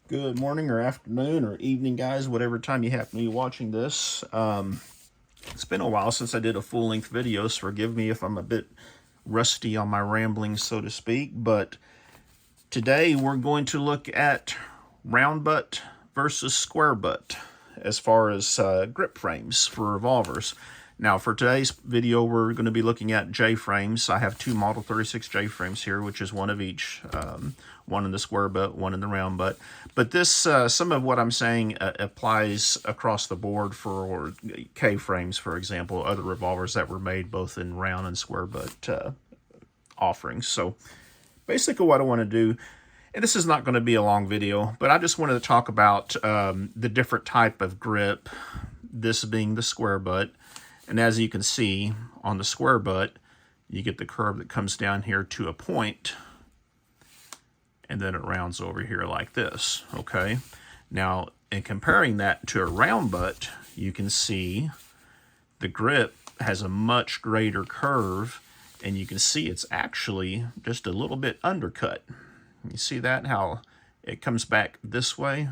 Good morning or afternoon or evening, guys, whatever time you happen to be watching this. It's been a while since I did a full-length video, so forgive me if I'm a bit rusty on my ramblings, so to speak. But today we're going to look at round butt versus square butt as far as grip frames for revolvers. Now, for today's video, we're going to be looking at J-frames. I have two Model 36 J-frames here, which is one of each, one in the square butt, one in the round butt. But this, some of what I'm saying applies across the board for K-frames, for example, other revolvers that were made both in round and square butt offerings. So basically what I want to do, and this is not going to be a long video, but I just wanted to talk about the different type of grip, this being the square butt. And as you can see, on the square butt, you get the curve that comes down here to a point, and then it rounds over here like this, okay? Now, in comparing that to a round butt, you can see the grip has a much greater curve, and you can see it's actually just a little bit undercut. You see that, how it comes back this way?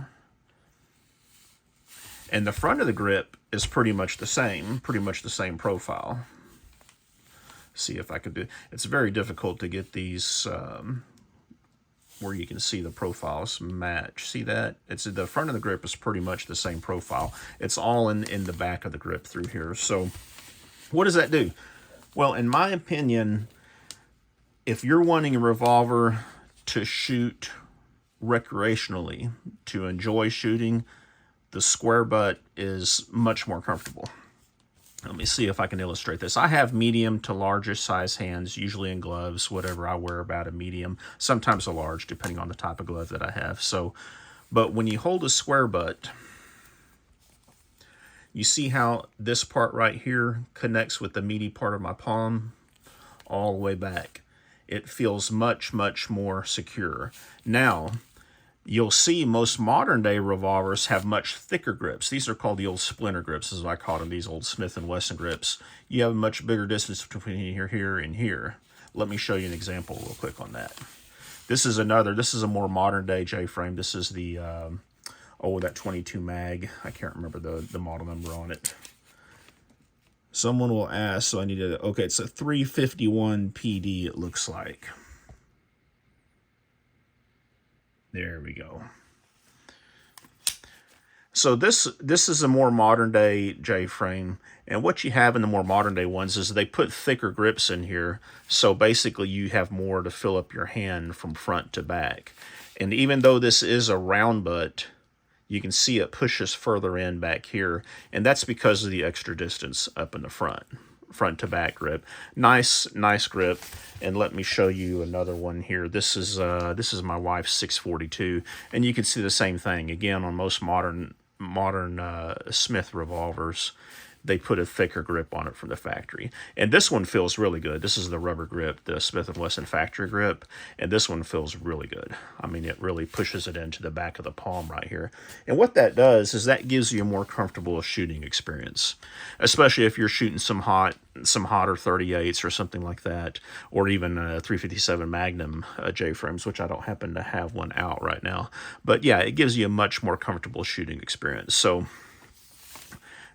And the front of the grip is pretty much the same profile. See if I could do, it's very difficult to get these where you can see the profiles match. See that? It's the front of the grip is pretty much the same profile. It's all in the back of the grip through here. So what does that do? Well, in my opinion, if you're wanting a revolver to shoot recreationally, to enjoy shooting, the square butt is much more comfortable. Let me see if I can illustrate this. I have medium to largish size hands, usually in gloves, whatever. I wear about a medium, sometimes a large, depending on the type of glove that I have. So, but when you hold a square butt, you see how this part right here connects with the meaty part of my palm all the way back. It feels much, much more secure. Now, you'll see most modern day revolvers have much thicker grips. These are called the old splinter grips, as I call them, these old Smith Wesson grips. You have a much bigger distance between here and here. Let me show you an example real quick on that. This is a more modern day J-frame. This is the, that 22 mag. I can't remember the model number on it. Someone will ask, so I need to, okay, it's a 351 PD, it looks like. There we go. So this is a more modern day J-frame, and what you have in the more modern day ones is they put thicker grips in here, so basically you have more to fill up your hand from front to back. And even though this is a round butt, you can see it pushes further in back here, and that's because of the extra distance up in the front to back grip. Nice grip. And let me show you another one here. This is my wife's 642, and you can see the same thing again on most modern Smith revolvers. They put a thicker grip on it from the factory, and this one feels really good. This is the rubber grip, the Smith Wesson factory grip, and this one feels really good. I mean, it really pushes it into the back of the palm right here. And what that does is that gives you a more comfortable shooting experience, especially if you're shooting some hotter 38s or something like that, or even 357 Magnum J-frames, which I don't happen to have one out right now. But yeah, it gives you a much more comfortable shooting experience. So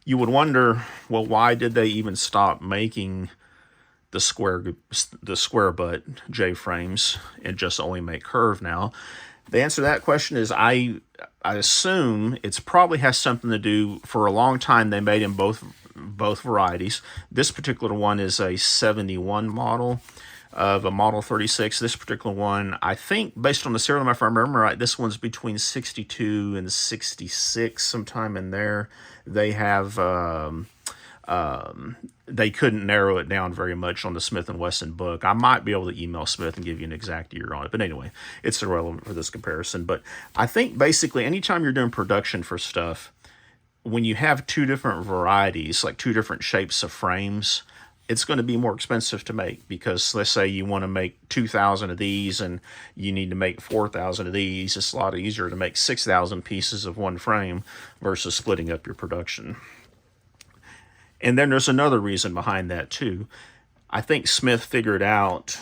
you would wonder, well, why did they even stop making the square butt J-frames and just only make curve now? The answer to that question is I assume it's probably has something to do, for a long time they made in both varieties. This particular one is a 71 model of a Model 36. This particular one, I think, based on the serial number, if I remember right, this one's between 62 and 66, sometime in there. They have, they couldn't narrow it down very much on the Smith & Wesson book. I might be able to email Smith and give you an exact year on it. But anyway, it's irrelevant for this comparison. But I think basically anytime you're doing production for stuff, when you have two different varieties, like two different shapes of frames, it's going to be more expensive to make, because let's say you want to make 2,000 of these and you need to make 4,000 of these. It's a lot easier to make 6,000 pieces of one frame versus splitting up your production. And then there's another reason behind that too. I think Smith figured out,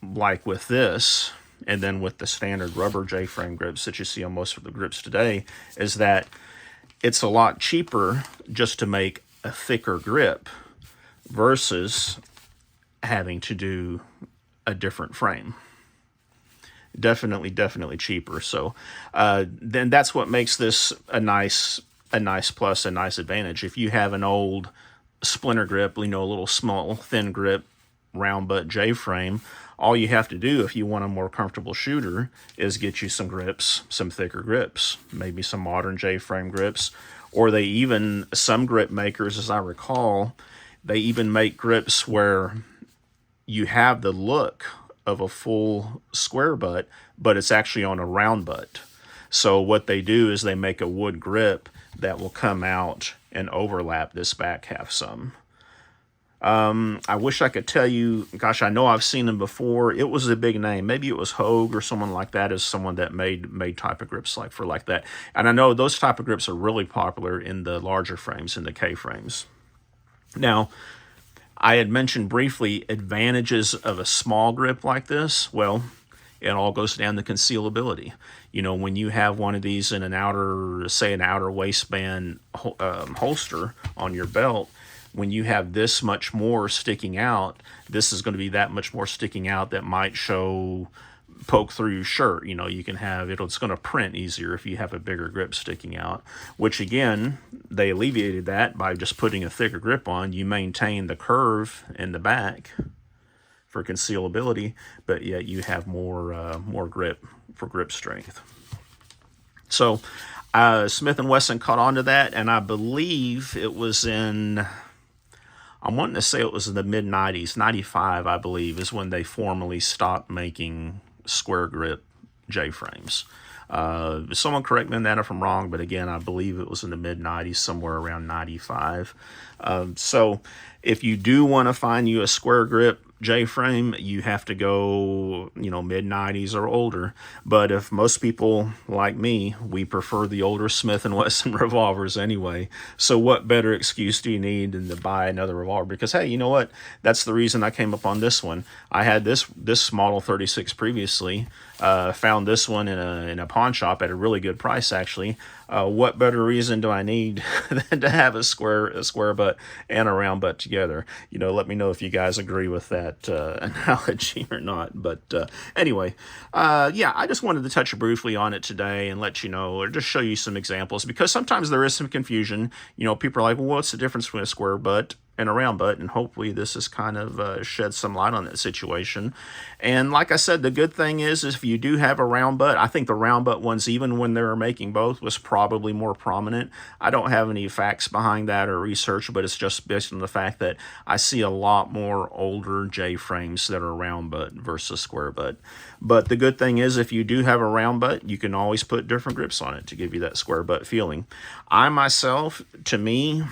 like with this, and then with the standard rubber J-frame grips that you see on most of the grips today, is that it's a lot cheaper just to make a thicker grip versus having to do a different frame. Definitely cheaper. So then that's what makes this a nice plus, a nice advantage. If you have an old splinter grip, you know, a little small, thin grip, round butt J-frame, all you have to do if you want a more comfortable shooter is get you some grips, some thicker grips, maybe some modern J-frame grips, or they even, some grip makers, as I recall, they even make grips where you have the look of a full square butt, but it's actually on a round butt. So what they do is they make a wood grip that will come out and overlap this back half some. I wish I could tell you, gosh, I know I've seen them before. It was a big name. Maybe it was Hogue or someone like that, is someone that made type of grips like that. And I know those type of grips are really popular in the larger frames, in the K frames. Now, I had mentioned briefly advantages of a small grip like this. Well, it all goes down to concealability. You know, when you have one of these in an outer, say an outer waistband holster on your belt, when you have this much more sticking out, this is going to be that much more sticking out that might poke through your shirt. You know, you can have it's going to print easier if you have a bigger grip sticking out, which again, they alleviated that by just putting a thicker grip on. You maintain the curve in the back for concealability, but yet you have more grip for grip strength. So Smith & Wesson caught on to that, and I believe it was I'm wanting to say it was in the mid-90s, 95, I believe, is when they formally stopped making square grip J-frames. Someone correct me on that if I'm wrong, but again, I believe it was in the mid-90s, somewhere around 95. So if you do want to find you a square grip J-frame, you have to go, you know, mid-90s or older. But if most people like me, we prefer the older Smith & Wesson revolvers anyway. So what better excuse do you need than to buy another revolver? Because, hey, you know what? That's the reason I came up on this one. I had this Model 36 previously. Found this one in a pawn shop at a really good price, actually. What better reason do I need than to have a square butt and a round butt together? You know, let me know if you guys agree with that analogy or not. But anyway, yeah, I just wanted to touch briefly on it today and let you know, or just show you some examples, because sometimes there is some confusion. You know, people are like, well, what's the difference between a square butt and a round butt? And hopefully this has kind of shed some light on that situation. And like I said, the good thing is if you do have a round butt, I think the round butt ones, even when they were making both, was probably more prominent. I don't have any facts behind that or research, but it's just based on the fact that I see a lot more older J-frames that are round butt versus square butt. But the good thing is if you do have a round butt, you can always put different grips on it to give you that square butt feeling. I myself, to me,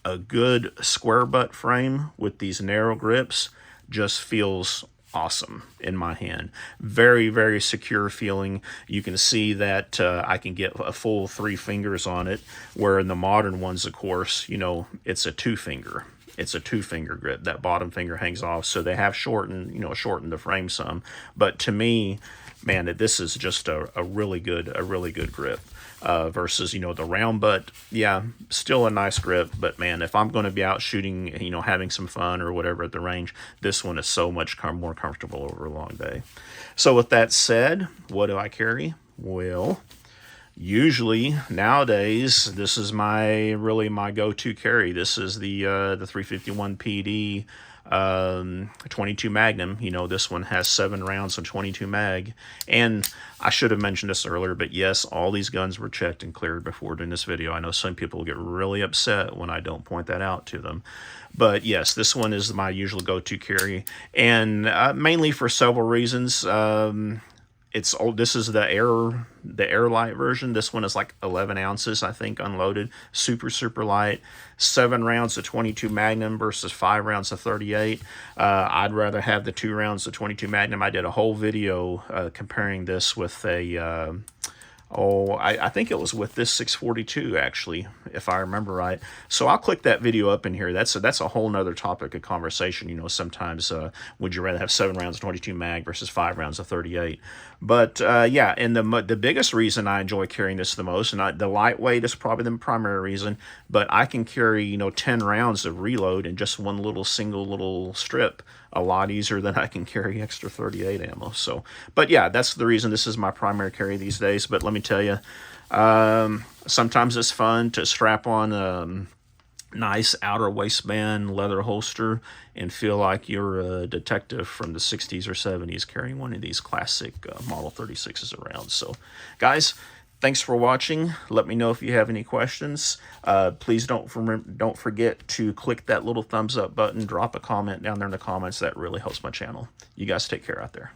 a good square butt frame with these narrow grips just feels awesome in my hand. Very secure feeling. You can see that I can get a full 3 fingers on it, where in the modern ones, of course, you know, it's a 2-finger. It's a 2-finger grip. That bottom finger hangs off, so they have shortened the frame some. But to me, man, this is just a really good grip. Versus, you know, the round butt, yeah, still a nice grip, but man, if I'm going to be out shooting, you know, having some fun or whatever at the range, this one is so much more comfortable over a long day. So with that said, what do I carry? Well, usually nowadays, this is my go-to carry. This is the 351 PD 22 Magnum. You know, this one has 7 rounds of 22 mag, and I should have mentioned this earlier, but yes, all these guns were checked and cleared before doing this video. I know some people get really upset when I don't point that out to them, but yes, this one is my usual go-to carry, and mainly for several reasons. It's old. This is the air light version. This one is like 11 ounces, I think, unloaded. Super light. 7 rounds of 22 Magnum versus 5 rounds of 38. I'd rather have the 2 rounds of 22 Magnum. I did a whole video comparing this with a Oh, I think it was with this 642 actually, if I remember right. So I'll click that video up in here. That's a whole nother topic of conversation. You know, sometimes would you rather have 7 rounds of 22 mag versus 5 rounds of 38? But yeah, and the biggest reason I enjoy carrying this the most, and the lightweight is probably the primary reason, but I can carry, you know, 10 rounds of reload in just one little single little strip a lot easier than I can carry extra 38 ammo. So, but yeah, that's the reason this is my primary carry these days. But let me tell you, sometimes it's fun to strap on a nice outer waistband leather holster and feel like you're a detective from the 60s or 70s carrying one of these classic Model 36s around. So, guys, thanks for watching. Let me know if you have any questions. Please don't forget to click that little thumbs up button. Drop a comment down there in the comments. That really helps my channel. You guys take care out there.